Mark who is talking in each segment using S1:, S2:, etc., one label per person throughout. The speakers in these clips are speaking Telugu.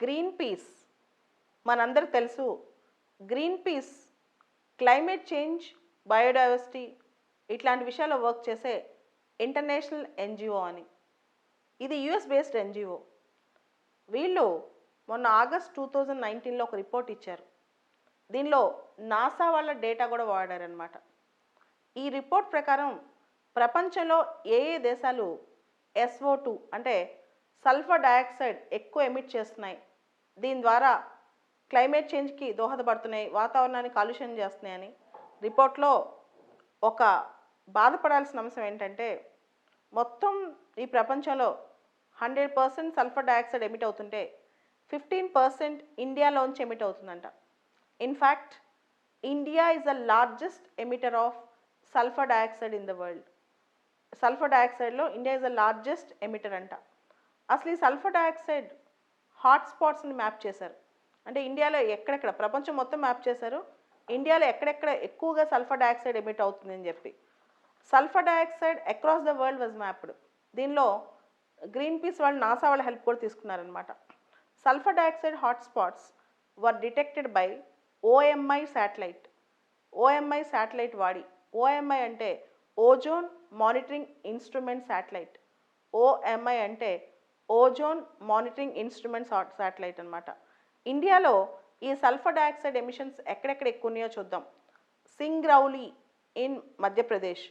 S1: గ్రీన్ పీస్ మనందరికి తెలుసు. Green peas climate change, biodiversity ఇట్లాంటి విషయాల్లో వర్క్ చేసే ఇంటర్నేషనల్ ఎన్జిఓ అని. ఇది యుఎస్ బేస్డ్ ఎన్జిఓ. వీళ్ళు మొన్న ఆగస్ట్ 2019లో ఒక రిపోర్ట్ ఇచ్చారు. దీనిలో నాసా వాళ్ళ డేటా కూడా వాడారనమాట. ఈ రిపోర్ట్ ప్రకారం ప్రపంచంలో ఏ ఏ దేశాలు SO2 అంటే సల్ఫర్ డయాక్సైడ్ ఎక్కువ ఎమిట్ చేస్తున్నాయి, దీని ద్వారా క్లైమేట్ చేంజ్కి దోహదపడుతున్నాయి, వాతావరణాన్ని కాలుష్యం చేస్తున్నాయని రిపోర్ట్లో ఒక బాధపడాల్సిన అంశం ఏంటంటే, మొత్తం ఈ ప్రపంచంలో 100% సల్ఫర్ డయాక్సైడ్ ఎమిట్ అవుతుంటే 15% ఇండియాలోంచి ఎమిట్ అవుతుందంట. In fact India is the largest emitter of sulphur dioxide in the world. Sulphur డయాక్సైడ్లో India is the largest emitter అంట. అసలు ఈ సల్ఫర్ డయాక్సైడ్ హాట్ స్పాట్స్ని మ్యాప్ చేశారు. అంటే ఇండియాలో ఎక్కడెక్కడ, ప్రపంచం మొత్తం మ్యాప్ చేశారు, ఇండియాలో ఎక్కడెక్కడ ఎక్కువగా సల్ఫర్ డయాక్సైడ్ ఎమిట్ అవుతుంది అని చెప్పి. Sulphur dioxide across the world was mapped. దీనిలో గ్రీన్ పీస్ వాళ్ళు నాసా వాళ్ళ హెల్ప్ కూడా తీసుకున్నారనమాట. Sulphur dioxide hot spots were detected by OMI satellite. OMI satellite వాడి, OMI అంటే ozone monitoring instrument satellite. OMI అంటే ఓజోన్ మానిటరింగ్ ఇన్స్ట్రుమెంట్ శాటిలైట్ అనమాట. ఇండియాలో ఈ సల్ఫర్ డయాక్సైడ్ ఎమిషన్స్ ఎక్కడెక్కడ ఎక్కువ ఉన్నాయో చూద్దాం. Singrauli in Madhya Pradesh,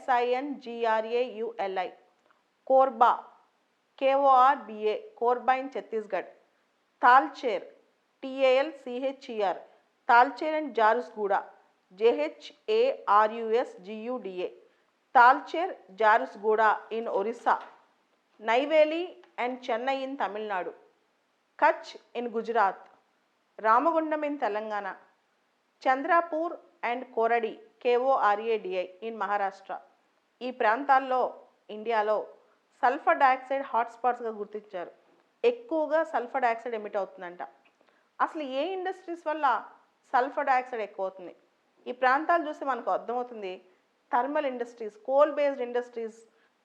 S1: SINGRAULI. Korba, KORBA, Korba in Chhattisgarh. Talcher, TALCHER, Talcher and Jharsuguda, JHARUSGUDA. Talcher, Jharsuguda in Orissa. Neyveli and Chennai in Tamil Nadu. Kutch in Gujarat. Ramagundam in Telangana. Chandrapur and Koradi, KORADI in Maharashtra. ఈ ప్రాంతాల్లో ఇండియాలో సల్ఫర్ డయాక్సైడ్ హాట్స్పాట్స్గా గుర్తించారు. ఎక్కువగా సల్ఫర్ డయాక్సైడ్ ఎమిట్ అవుతుందంట. అసలు ఏ ఇండస్ట్రీస్ వల్ల సల్ఫర్ డయాక్సైడ్ ఎక్కువ అవుతుంది? ఈ ప్రాంతాలు చూస్తే మనకు అర్థమవుతుంది. Thermal industries, coal based industries,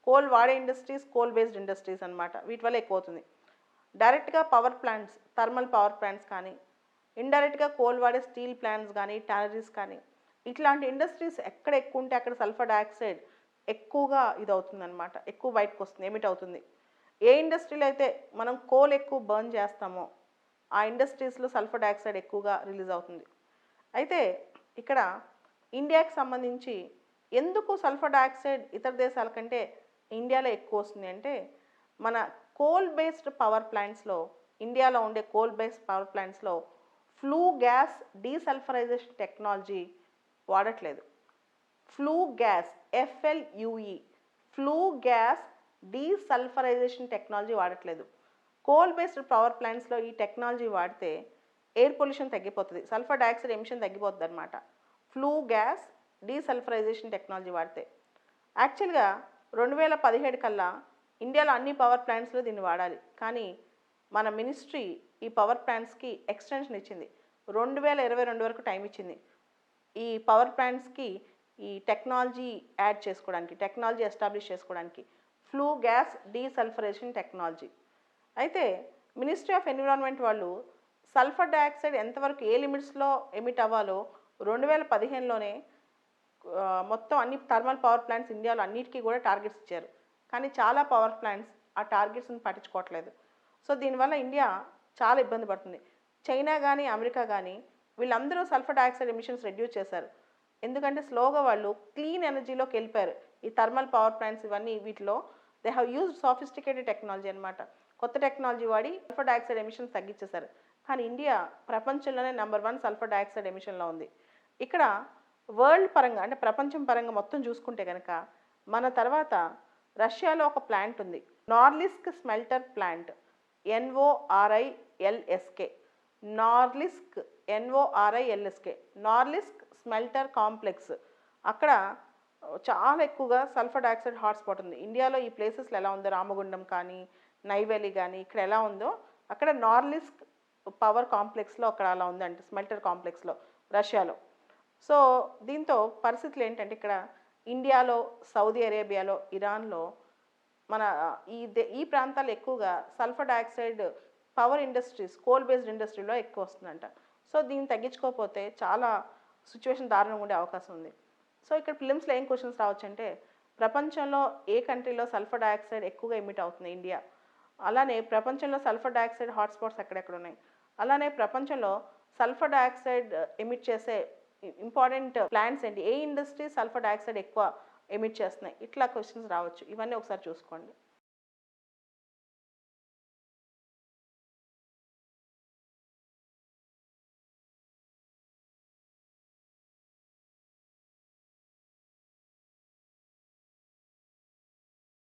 S1: coal వాడే ఇండస్ట్రీస్, కోల్ బేస్డ్ ఇండస్ట్రీస్ అనమాట. వీటి వల్ల ఎక్కువ అవుతుంది. డైరెక్ట్గా power plants, thermal power plants కానీ, ఇండైరెక్ట్గా కోల్ వాడే స్టీల్ ప్లాంట్స్ కానీ, టానరీస్ కానీ, ఇట్లాంటి ఇండస్ట్రీస్ ఎక్కడ ఎక్కువ ఉంటే అక్కడ సల్ఫర్ డయాక్సైడ్ ఎక్కువగా ఇది అవుతుందన్నమాట. ఎక్కువ బయటకు వస్తుంది, ఎమిట్ అవుతుంది. ఏ ఇండస్ట్రీలో అయితే మనం కోల్ ఎక్కువ బర్న్ చేస్తామో ఆ ఇండస్ట్రీస్లో సల్ఫర్ డయాక్సైడ్ ఎక్కువగా రిలీజ్ అవుతుంది. అయితే ఇక్కడ ఇండియాకి సంబంధించి ఎందుకు సల్ఫర్ డయాక్సైడ్ ఇతర దేశాల కంటే ఇండియాలో ఎక్కువ వస్తుంది అంటే, మన కోల్ బేస్డ్ పవర్ ప్లాంట్స్లో, ఇండియాలో ఉండే కోల్ బేస్డ్ పవర్ ప్లాంట్స్లో ఫ్లూ గ్యాస్ డీసల్ఫరైజేషన్ టెక్నాలజీ వాడట్లేదు. Flue gas, FLUE, flue gas desulphurisation technology వాడట్లేదు. కోల్ బేస్డ్ పవర్ ప్లాంట్స్లో ఈ టెక్నాలజీ వాడితే ఎయిర్ పొల్యూషన్ తగ్గిపోతుంది, సల్ఫర్ డయాక్సైడ్ ఎమిషన్ తగ్గిపోతుంది అనమాట. ఫ్లూ గ్యాస్ డీసల్ఫరైజేషన్ టెక్నాలజీ వాడితే. యాక్చువల్గా 2017 కల్లా ఇండియాలో అన్ని పవర్ ప్లాంట్స్లో దీన్ని వాడాలి. కానీ మన మినిస్ట్రీ ఈ పవర్ ప్లాంట్స్కి ఎక్స్టెన్షన్ ఇచ్చింది. 2022 వరకు టైం ఇచ్చింది ఈ పవర్ ప్లాంట్స్కి ఈ టెక్నాలజీ యాడ్ చేసుకోవడానికి, టెక్నాలజీ ఎస్టాబ్లిష్ చేసుకోవడానికి. Flue gas desulphurisation technology. అయితే మినిస్ట్రీ ఆఫ్ ఎన్విరాన్మెంట్ వాళ్ళు సల్ఫర్ డయాక్సైడ్ ఎంతవరకు ఏ లిమిట్స్లో ఎమిట్ అవ్వాలో 2015లోనే మొత్తం అన్ని థర్మల్ పవర్ ప్లాంట్స్ ఇండియాలో అన్నిటికీ కూడా టార్గెట్స్ ఇచ్చారు. కానీ చాలా పవర్ ప్లాంట్స్ ఆ టార్గెట్స్ని పట్టించుకోవట్లేదు. సో దీనివల్ల ఇండియా చాలా ఇబ్బంది పడుతుంది. చైనా కానీ, అమెరికా కానీ వీళ్ళందరూ సల్ఫర్ డయాక్సైడ్ ఎమిషన్స్ రెడ్యూస్ చేశారు. ఎందుకంటే స్లోగా వాళ్ళు క్లీన్ ఎనర్జీలోకి వెళ్ళిపోయారు. ఈ థర్మల్ పవర్ ప్లాంట్స్ ఇవన్నీ వీటిలో they have used sophisticated technology అనమాట. కొత్త టెక్నాలజీ వాడి సల్ఫర్ డయాక్సైడ్ ఎమిషన్స్ తగ్గించేశారు. కానీ ఇండియా ప్రపంచంలోనే నెంబర్ 1 సల్ఫర్ డయాక్సైడ్ ఎమిషన్లో ఉంది. ఇక్కడ వరల్డ్ పరంగా అంటే ప్రపంచం పరంగా మొత్తం చూసుకుంటే కనుక మన తర్వాత రష్యాలో ఒక ప్లాంట్ ఉంది, Norilsk smelter plant, NORILSK. Norilsk, NORILSK, Norilsk smelter complex. అక్కడ చాలా ఎక్కువగా సల్ఫర్ డయాక్సైడ్ హాట్స్పాట్ ఉంది. ఇండియాలో ఈ ప్లేసెస్లో ఎలా ఉందో, రామగుండం కానీ, నైవేలి కానీ ఇక్కడ ఎలా ఉందో అక్కడ నార్లిస్క్ పవర్ కాంప్లెక్స్లో అక్కడ అలా ఉందంటే, స్మెల్టర్ కాంప్లెక్స్లో రష్యాలో. సో దీంతో పరిస్థితులు ఏంటంటే, ఇక్కడ ఇండియాలో, సౌదీ అరేబియాలో, ఇరాన్లో మన ఈ ప్రాంతాలు ఎక్కువగా sulphur dioxide power industries, coal based ఇండస్ట్రీలో ఎక్కువ వస్తుందంట. సో దీన్ని తగ్గించుకోకపోతే చాలా సిచ్యువేషన్ దారుణంగా ఉండే అవకాశం ఉంది. సో ఇక్కడ ఫిలిమ్స్లో ఏం క్వశ్చన్స్ రావచ్చు అంటే, ప్రపంచంలో ఏ కంట్రీలో సల్ఫర్ డయాక్సైడ్ ఎక్కువగా ఎమిట్ అవుతుంది? ఇండియా. అలానే ప్రపంచంలో సల్ఫర్ డయాక్సైడ్ హాట్స్పాట్స్ ఎక్కడెక్కడ ఉన్నాయి? అలానే ప్రపంచంలో సల్ఫర్ డయాక్సైడ్ ఎమిట్ చేసే ఇంపార్టెంట్ ప్లాంట్స్ ఏంటి? ఏ ఇండస్ట్రీ సల్ఫర్ డయాక్సైడ్ ఎక్కువ ఎమిట్ చేస్తున్నాయి? ఇట్లా క్వశ్చన్స్ రావచ్చు. ఇవన్నీ ఒకసారి చూసుకోండి.